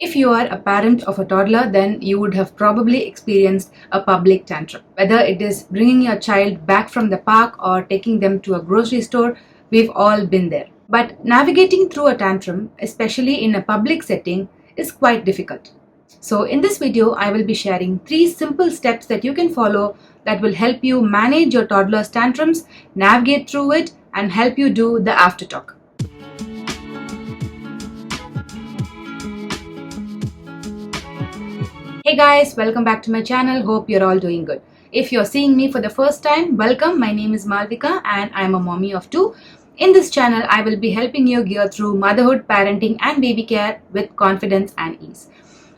If you are a parent of a toddler, then you would have probably experienced a public tantrum. Whether it is bringing your child back from the park or taking them to a grocery store, we've all been there. But navigating through a tantrum, especially in a public setting, is quite difficult. So in this video, I will be sharing 3 simple steps that you can follow that will help you manage your toddler's tantrums, navigate through it, and help you do the after talk. Hey guys, welcome back to my channel. Hope you're all doing good. If you're seeing me for the first time, welcome. My name is Malvika and I'm a mommy of 2. In this channel, I will be helping you gear through motherhood, parenting and baby care with confidence and ease.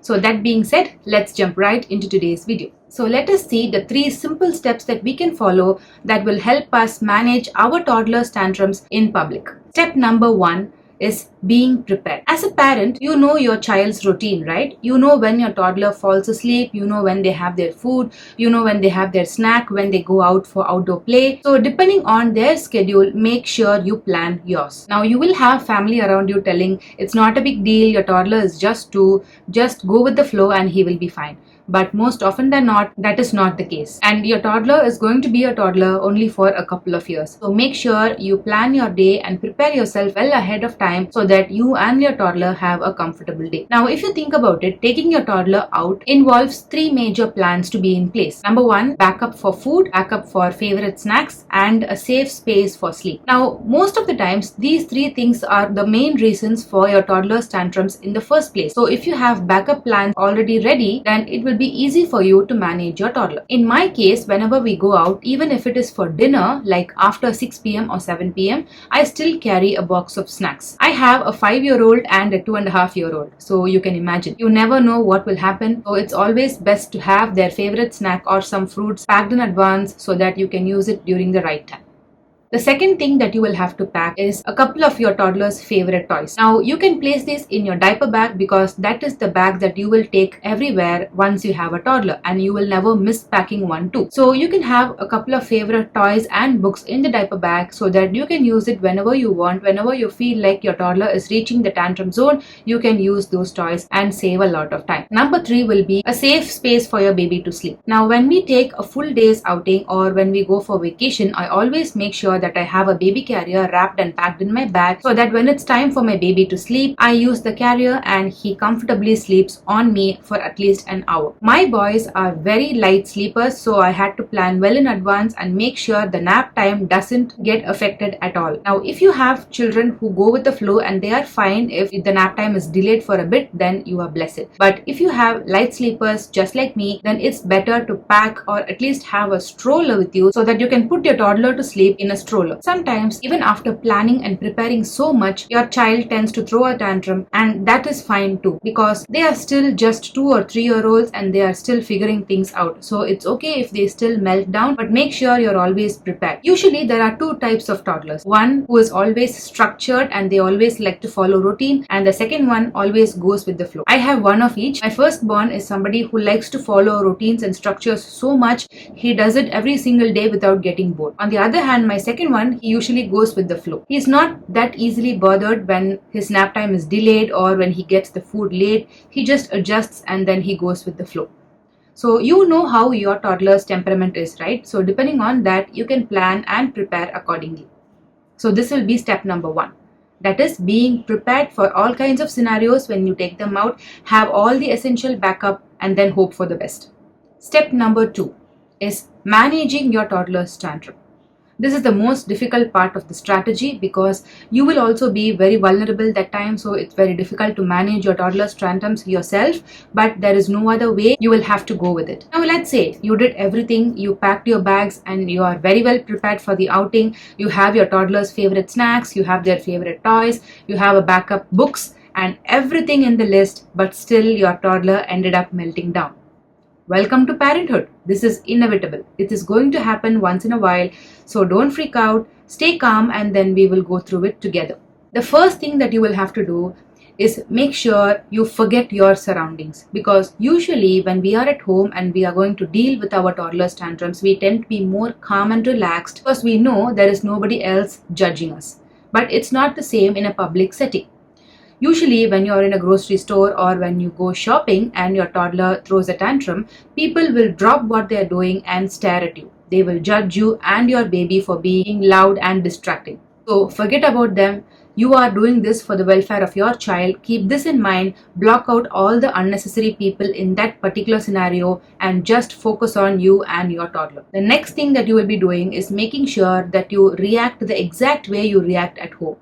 So that being said, let's jump right into today's video. So let us see the 3 simple steps that we can follow that will help us manage our toddler's tantrums in public. Step number 1 is being prepared. As a parent, you know your child's routine, right? You know when your toddler falls asleep, you know when they have their food, you know when they have their snack, when they go out for outdoor play. So depending on their schedule, make sure you plan yours. Now you will have family around you telling it's not a big deal, your toddler is just 2, just go with the flow and he will be fine. But most often than not, that is not the case. And your toddler is going to be a toddler only for a couple of years. So make sure you plan your day and prepare yourself well ahead of time so that you and your toddler have a comfortable day. Now, if you think about it, taking your toddler out involves 3 major plans to be in place. Number 1, backup for food, backup for favorite snacks, and a safe space for sleep. Now, most of the times, these 3 things are the main reasons for your toddler's tantrums in the first place. So if you have backup plans already ready, then it will be easy for you to manage your toddler. In my case, whenever we go out, even if it is for dinner, like after 6 p.m. or 7 p.m., I still carry a box of snacks. I have a 5-year-old and a 2.5-year-old. So you can imagine, you never know what will happen. So it's always best to have their favorite snack or some fruits packed in advance so that you can use it during the right time. The second thing that you will have to pack is a couple of your toddler's favorite toys. Now you can place this in your diaper bag because that is the bag that you will take everywhere once you have a toddler and you will never miss packing one too. So you can have a couple of favorite toys and books in the diaper bag so that you can use it whenever you want. Whenever you feel like your toddler is reaching the tantrum zone, you can use those toys and save a lot of time. Number 3 will be a safe space for your baby to sleep. Now when we take a full day's outing or when we go for vacation, I always make sure that I have a baby carrier wrapped and packed in my bag so that when it's time for my baby to sleep, I use the carrier and he comfortably sleeps on me for at least an hour. My boys are very light sleepers, so I had to plan well in advance and make sure the nap time doesn't get affected at all. Now, if you have children who go with the flow and they are fine if the nap time is delayed for a bit, then you are blessed. But if you have light sleepers just like me, then it's better to pack or at least have a stroller with you so that you can put your toddler to sleep in a stroller. Sometimes, even after planning and preparing so much, your child tends to throw a tantrum, and that is fine too because they are still just 2 or 3-year-olds and they are still figuring things out. So it's okay if they still melt down, but make sure you're always prepared. Usually there are 2 types of toddlers. One who is always structured and they always like to follow routine, and the second one always goes with the flow. I have one of each. My firstborn is somebody who likes to follow routines and structures so much he does it every single day without getting bored. On the other hand, my second one, he usually goes with the flow. He's not that easily bothered when his nap time is delayed or when he gets the food late. He just adjusts and then he goes with the flow. So you know how your toddler's temperament is, right? So depending on that, you can plan and prepare accordingly. So this will be step number 1. That is being prepared for all kinds of scenarios when you take them out, have all the essential backup and then hope for the best. Step number 2 is managing your toddler's tantrum. This is the most difficult part of the strategy because you will also be very vulnerable that time, so it's very difficult to manage your toddler's tantrums yourself, but there is no other way. You will have to go with it. Now let's say you did everything, you packed your bags and you are very well prepared for the outing. You have your toddler's favorite snacks, you have their favorite toys, you have a backup books and everything in the list, but still your toddler ended up melting down. Welcome to parenthood. This is inevitable. It is going to happen once in a while. So don't freak out, stay calm, and then we will go through it together. The first thing that you will have to do is make sure you forget your surroundings, because usually when we are at home and we are going to deal with our toddler's tantrums, we tend to be more calm and relaxed because we know there is nobody else judging us. But it's not the same in a public setting. Usually, when you're in a grocery store or when you go shopping and your toddler throws a tantrum, people will drop what they're doing and stare at you. They will judge you and your baby for being loud and distracting. So forget about them. You are doing this for the welfare of your child. Keep this in mind. Block out all the unnecessary people in that particular scenario and just focus on you and your toddler. The next thing that you will be doing is making sure that you react the exact way you react at home.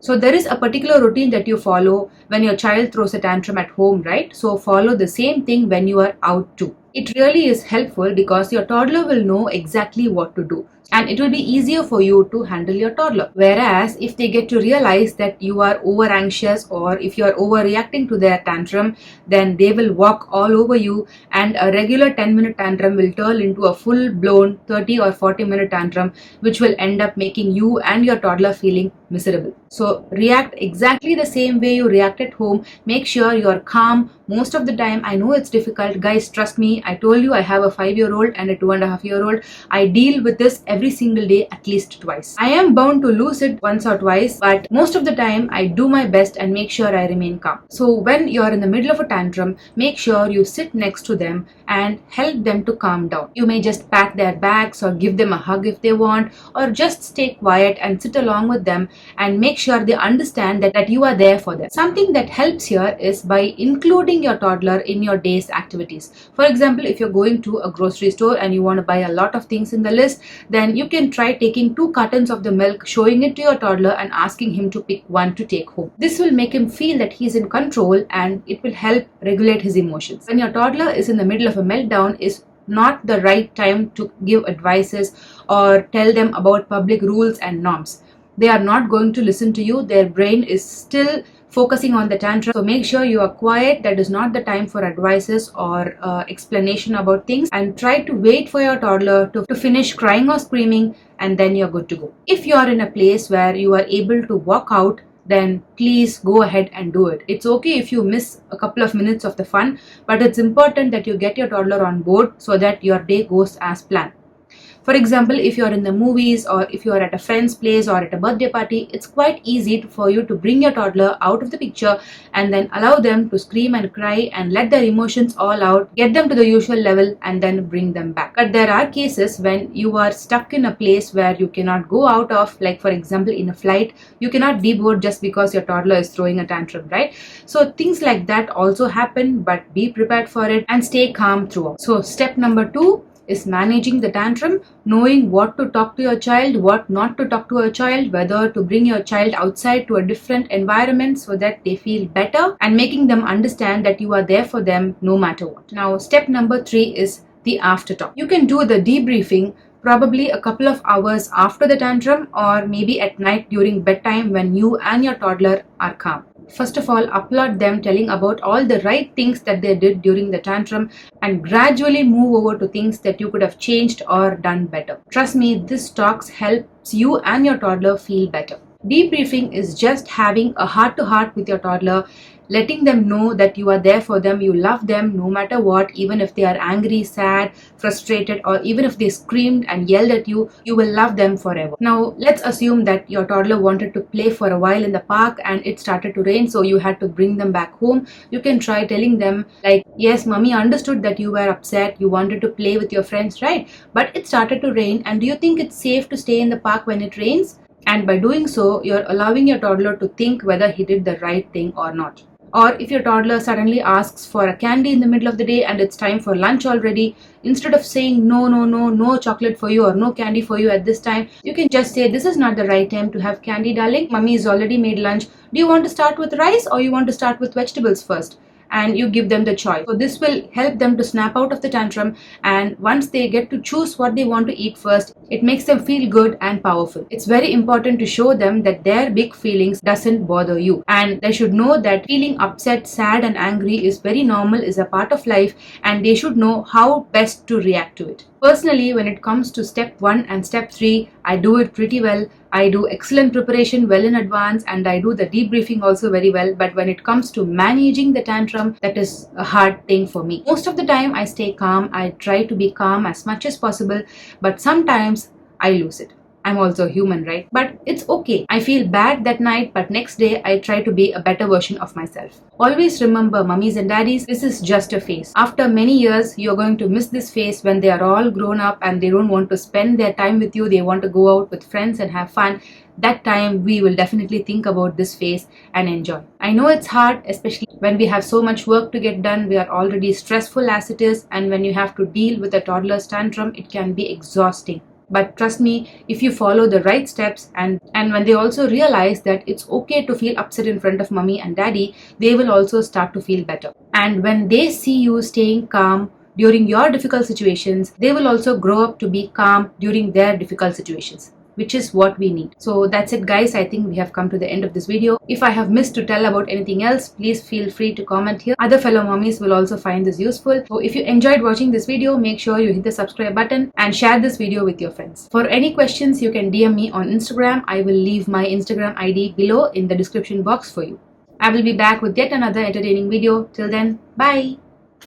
So there is a particular routine that you follow when your child throws a tantrum at home, right? So follow the same thing when you are out too. It really is helpful because your toddler will know exactly what to do and it will be easier for you to handle your toddler. Whereas if they get to realize that you are over anxious or if you are overreacting to their tantrum, then they will walk all over you and a regular 10-minute tantrum will turn into a full blown 30 or 40-minute tantrum, which will end up making you and your toddler feeling miserable. So react exactly the same way you react at home. Make sure you're calm most of the time. I know it's difficult, guys, trust me. I told you I have a 5-year-old and a 2.5-year-old. I deal with this every single day at least twice. I am bound to lose it once or twice, but most of the time I do my best and make sure I remain calm. So when you're in the middle of a tantrum, make sure you sit next to them and help them to calm down. You may just pat their backs or give them a hug if they want, or just stay quiet and sit along with them and make sure they understand that you are there for them. Something that helps here is by including your toddler in your day's activities. For example, if you're going to a grocery store and you want to buy a lot of things in the list, then you can try taking 2 cartons of the milk, showing it to your toddler and asking him to pick one to take home. This will make him feel that he's in control and it will help regulate his emotions. When your toddler is in the middle of a meltdown, is not the right time to give advices or tell them about public rules and norms. They are not going to listen to you. Their brain is still focusing on the tantrum. So make sure you are quiet. That is not the time for advices or explanation about things, and try to wait for your toddler to finish crying or screaming, and then you're good to go. If you are in a place where you are able to walk out, then please go ahead and do it. It's okay if you miss a couple of minutes of the fun, but it's important that you get your toddler on board so that your day goes as planned. For example, if you're in the movies or if you're at a friend's place or at a birthday party, it's quite easy for you to bring your toddler out of the picture and then allow them to scream and cry and let their emotions all out, get them to the usual level and then bring them back. But there are cases when you are stuck in a place where you cannot go out of, like for example in a flight, you cannot deboard just because your toddler is throwing a tantrum, right? So things like that also happen, but be prepared for it and stay calm throughout. So step number 2 is managing the tantrum, knowing what to talk to your child, what not to talk to your child, whether to bring your child outside to a different environment so that they feel better, and making them understand that you are there for them no matter what. Now, step number 3 is the after talk. You can do the debriefing probably a couple of hours after the tantrum or maybe at night during bedtime when you and your toddler are calm. First of all, applaud them, telling about all the right things that they did during the tantrum, and gradually move over to things that you could have changed or done better. Trust me, this talks helps you and your toddler feel better. Debriefing is just having a heart-to-heart with your toddler, letting them know that you are there for them, you love them no matter what, even if they are angry, sad, frustrated, or even if they screamed and yelled at you, you will love them forever. Now, let's assume that your toddler wanted to play for a while in the park and it started to rain, so you had to bring them back home. You can try telling them like, yes, mommy understood that you were upset, you wanted to play with your friends, right? But it started to rain, and do you think it's safe to stay in the park when it rains? And by doing so, you're allowing your toddler to think whether he did the right thing or not. Or if your toddler suddenly asks for a candy in the middle of the day and it's time for lunch already, instead of saying no chocolate for you or no candy for you at this time, you can just say, this is not the right time to have candy, darling. Mummy has already made lunch. Do you want to start with rice or you want to start with vegetables first? And you give them the choice. So this will help them to snap out of the tantrum, and once they get to choose what they want to eat first, it makes them feel good and powerful. It's very important to show them that their big feelings doesn't bother you, and they should know that feeling upset, sad and angry is very normal, is a part of life, and they should know how best to react to it. Personally, when it comes to step 1 and step 3, I do it pretty well. I do excellent preparation well in advance, and I do the debriefing also very well. But when it comes to managing the tantrum, that is a hard thing for me. Most of the time I stay calm. I try to be calm as much as possible, but sometimes I lose it. I'm also human, right? But it's okay. I feel bad that night, but next day I try to be a better version of myself. Always remember, mummies and daddies, this is just a phase. After many years, you're going to miss this phase when they are all grown up and they don't want to spend their time with you. They want to go out with friends and have fun. That time we will definitely think about this phase and enjoy. I know it's hard, especially when we have so much work to get done. We are already stressful as it is, and when you have to deal with a toddler's tantrum, it can be exhausting. But trust me, if you follow the right steps and when they also realize that it's okay to feel upset in front of mommy and daddy, they will also start to feel better. And when they see you staying calm during your difficult situations, they will also grow up to be calm during their difficult situations, which is what we need. So that's it, guys. I think we have come to the end of this video. If I have missed to tell about anything else, please feel free to comment here. Other fellow mommies will also find this useful. So if you enjoyed watching this video, make sure you hit the subscribe button and share this video with your friends. For any questions, you can DM me on Instagram. I will leave my Instagram ID below in the description box for you. I will be back with yet another entertaining video. Till then, bye.